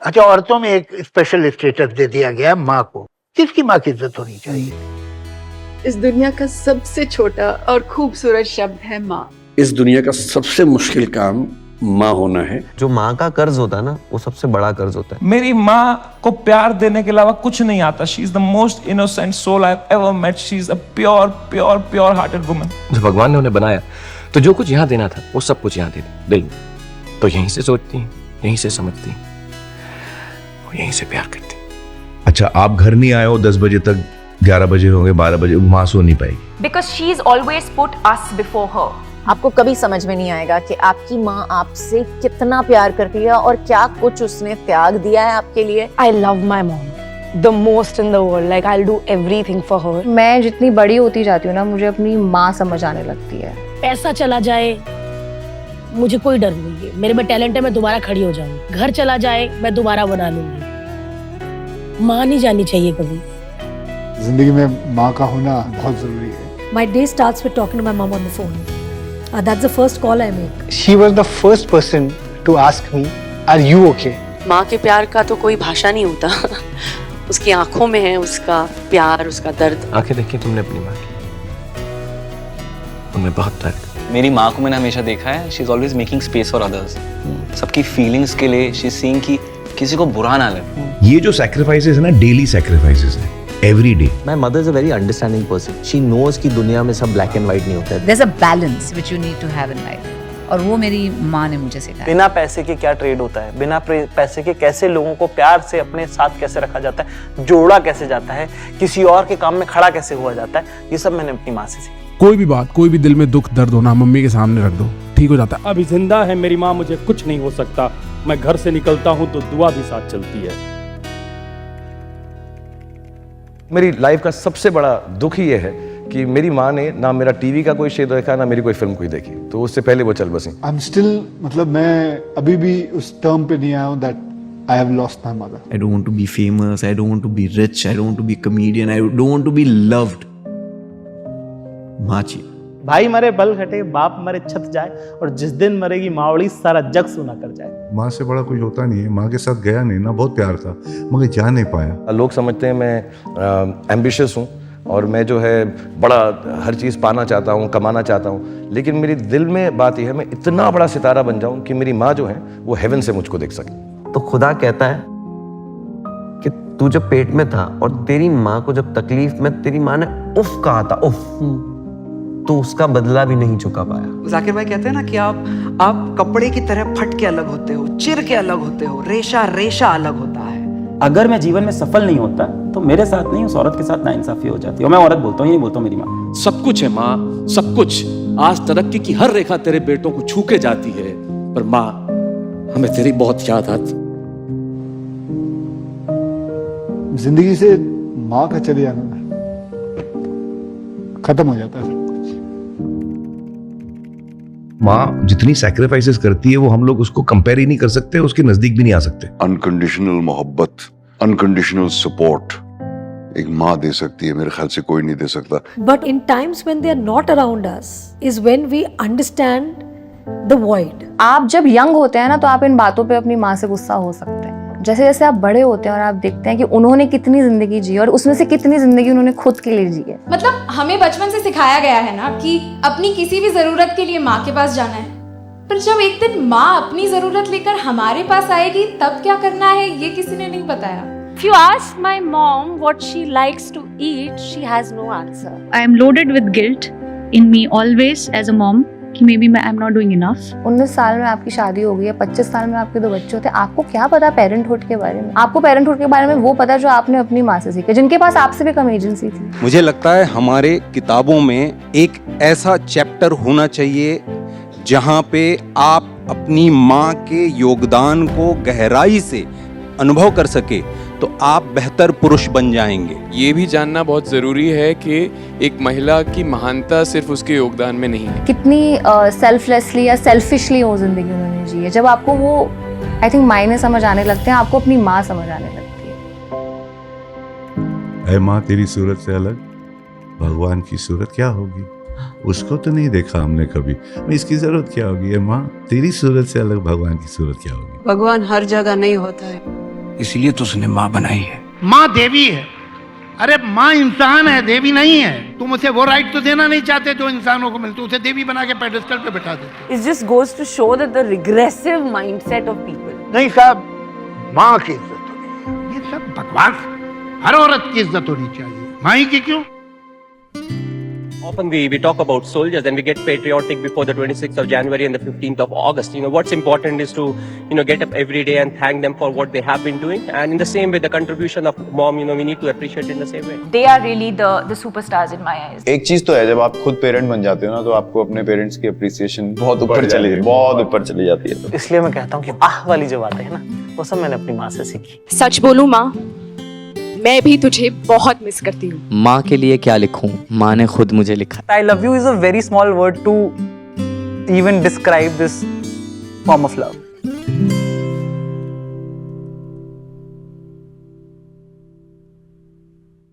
अच्छा, औरतों में एक स्पेशल स्टेटस दे दिया गया माँ को। किसकी माँ की इज्जत होनी चाहिए? इस दुनिया का सबसे छोटा और खूबसूरत शब्द है माँ। इस दुनिया का सबसे मुश्किल काम माँ होना है। जो माँ का कर्ज होता है ना, वो सबसे बड़ा कर्ज होता है। मेरी माँ को प्यार देने के अलावा कुछ नहीं आता। She is the most innocent soul I have ever met. She is a pure hearted woman. जब भगवान ने उन्हें बनाया तो जो कुछ यहाँ देना था वो सब कुछ यहाँ दे दिया दिल में। तो यहीं से सोचती हैं, यहीं से समझती हैं, और यहीं से प्यार करती हैं। अच्छा, आप घर नहीं आए हो 10 बजे तक, 11 बजे होंगे, 12 बजे, माँ सो नहीं पाएगी। Because she's always put us before her. आपको कभी समझ में नहीं आएगा कि आपकी माँ आपसे कितना प्यार करती है और क्या कुछ उसने त्याग दिया है आपके लिए। I love my mom the most in the world. Like I'll do everything for her. मैं जितनी बड़ी होती जाती हूँ ना, मुझे अपनी माँ समझ आने लगती है। पैसा चला जाए मुझे कोई डर नहीं है, मेरे में टैलेंट है, मैं दोबारा खड़ी हो जाऊंगी। घर चला जाए मैं दोबारा बना लूंगी। माँ नहीं जानी चाहिए कभी। जिंदगी में माँ का होना बहुत जरूरी है। My day starts with talking to my mom on the phone. That's the first call I make. She was the first person to ask me, "Are you okay?" माँ के प्यार का तो कोई भाषा नहीं होता। उसकी आंखों में है उसका प्यार, उसका दर्द। आंखें देखी तुमने अपनी माँ की, उनमें बहुत दर्द। मेरी माँ को मैंने हमेशा देखा है, she is always making space for others. सबकी फीलिंग्स के लिए शी इज सीइंग कि किसी को बुरा ना लगे। ये जो सैक्रिफाइसेस है ना, डेली सैक्रिफाइसेस है, every day. My mother is a very understanding person. She knows कि दुनिया में सब ब्लैक एंड व्हाइट नहीं होता है। There is a balance which you need to have in life, और वो मेरी माँ ने मुझे सिखाया। बिना पैसे के क्या ट्रेड होता है, बिना पैसे के कैसे लोगों को प्यार से अपने साथ कैसे रखा जाता है, जोड़ा कैसे जाता है, किसी और के काम में खड़ा कैसे हुआ जाता है, ये सब मैंने अपनी माँ से सीखा। कोई भी बात, कोई भी दिल में दुख दर्द होना, मम्मी के सामने रख दो, ठीक हो जाता है। अभी जिंदा है मेरी माँ, मुझे कुछ नहीं हो सकता। मैं घर से निकलता हूँ तो दुआ भी साथ चलती है। मेरी लाइफ का सबसे बड़ा दुख ये है कि मेरी माँ ने ना मेरा टीवी का कोई शो देखा, ना मेरी कोई फिल्म कोई देखी, तो उससे पहले वो चल बसी। I'm still, मतलब मैं अभी भी उस टर्म पे नहीं आया हूँ that I have lost my mother. I don't want to be famous, I don't want to be rich, I don't want to be a comedian, I don't want to be loved. माँ जी, भाई मरे बल घटे, बाप मरे छत जाए, और जिस दिन मरेगी मावड़ी सारा जग सुना कर जाए। माँ से बड़ा कुछ होता नहीं है। माँ के साथ गया नहीं ना, बहुत प्यार था, मगर जा नहीं पाया। लोग समझते हैं मैं एम्बिशियस हूँ और मैं जो है बड़ा हर चीज़ पाना चाहता हूँ, कमाना चाहता हूँ, लेकिन मेरी दिल में बात यह है मैं इतना बड़ा सितारा बन जाऊँ कि मेरी माँ जो है वो हेवन से मुझको देख सके। तो खुदा कहता है कि तू जब पेट में था और तेरी माँ को जब तकलीफ में तेरी माँ ने उफ कहा था, उफ, तो उसका बदला भी नहीं चुका पाया। जाकिर भाई कहते हैं ना कि आप कपड़े की तरह फट के अलग होते हो, चिर के अलग होते हो, रेशा रेशा अलग होता है। अगर मैं जीवन में सफल नहीं होता तो मेरे साथ नहीं, उस औरत के साथ नाइंसाफी हो जाती है। और मैं औरत बोलता हूँ, ये नहीं बोलता हूँ मेरी माँ। सब कुछ है माँ, सब कुछ। आज तरक्की की हर रेखा तेरे बेटों को छू के जाती है, पर माँ हमें तेरी बहुत याद आती। जिंदगी से माँ का चले जाना खत्म हो जाता है। माँ जितनी सैक्रिफाइसेस करती है वो हम लोग उसको कंपेयर ही नहीं कर सकते, उसके नजदीक भी नहीं आ सकते। अनकंडीशनल मोहब्बत, अनकंडीशनल सपोर्ट एक माँ दे सकती है, मेरे ख्याल से कोई नहीं दे सकता। But in times when they are not around us is when we understand the void. आप जब यंग होते हैं ना, तो आप इन बातों पे अपनी माँ से गुस्सा हो सकते हैं। जैसे जैसे आप बड़े होते हैं और आप देखते हैं कि उन्होंने कितनी जिंदगी जी और उसमें से कितनी जिंदगी उन्होंने खुद के लिए जी है। मतलब हमें बचपन से सिखाया गया है ना कि अपनी किसी भी जरूरत के लिए माँ के पास जाना है, पर जब एक दिन माँ अपनी जरूरत लेकर हमारे पास आएगी तब क्या करना है ये किसी ने नहीं बताया। If you ask my mom what she likes to eat, she has no answer. I am loaded with guilt in me always as a mom कि maybe I am not doing enough. 19 साल में आपकी शादी हो गई है, 25 साल में आपके 2 बच्चे होते हैं, आपको क्या पता पेरेंटहुड के बारे में? आपको पेरेंटहुड के बारे में वो पता जो आपने अपनी माँ से सीखा, जिनके पास आपसे भी कम एजेंसी थी। मुझे लगता है हमारे किताबों में एक ऐसा चैप्टर होना चाहिए जहाँ पे आप अपनी माँ के योगदान को गहराई से अनुभव कर सके, तो आप बेहतर पुरुष बन जाएंगे। ये भी जानना बहुत जरूरी है कि एक महिला की महानता सिर्फ उसके योगदान में नहीं है। कितनी सेल्फलेसली या सेल्फिशली वो जिंदगी उन्होंने जी है। जब आपको वो आई थिंक मायने समझ आने लगते हैं, आपको अपनी माँ समझ आने लगती है। ऐ माँ तेरी सूरत से अलग भगवान की सूरत क्या होगी, उसको तो नहीं देखा हमने कभी, इसकी जरूरत क्या होगी। ऐ माँ तेरी सूरत से अलग भगवान की सूरत क्या होगी। भगवान हर जगह नहीं होता है, इसलिए तो उसने माँ बनाई है। माँ देवी है। अरे माँ इंसान है, देवी नहीं है। तुम उसे वो राइट तो देना नहीं चाहते जो इंसानों को मिलते, उसे देवी बना के पेडेस्टल पे बैठा देते। It just goes to show that the regressive mindset of people. नहीं साहब, माँ की इज्जत होनी चाहिए। ये सब बकवास। हर औरत की इज्जत होनी चाहिए, माँ ही की क्यों? Often we talk about soldiers and we get patriotic before the 26th of January and the 15th of August. What's important is to, get up every day and thank them for what they have been doing. And in the same way, the contribution of mom, we need to appreciate in the same way. They are really the superstars in my eyes. एक चीज तो है, जब आप खुद parent बन जाते हो ना, तो आपको अपने पेरेंट्स की अप्रिसिएशन बहुत ऊपर चली जाती है। तो इसलिए मैं कहता हूँ कि आह वाली जो बातें है ना, वो सब मैंने अपनी माँ से सीखी। सच बोलूं माँ, मैं भी तुझे बहुत मिस करती हूँ। माँ के लिए क्या लिखूं, माँ ने खुद मुझे लिखा। I love you is a very small word to even describe this form of love.